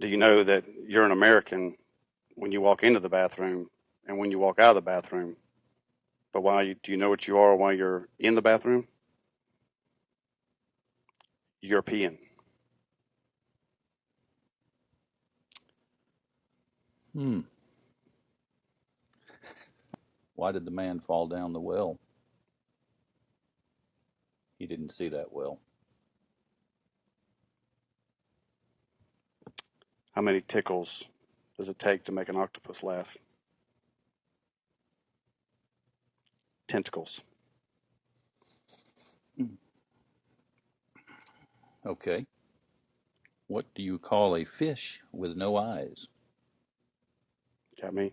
Do you know that you're an American when you walk into the bathroom and when you walk out of the bathroom? But do you know what you are while you're in the bathroom? European. Hmm. Why did the man fall down the well? He didn't see that well. How many tickles does it take to make an octopus laugh? Tentacles. Okay. What do you call a fish with no eyes? Got me?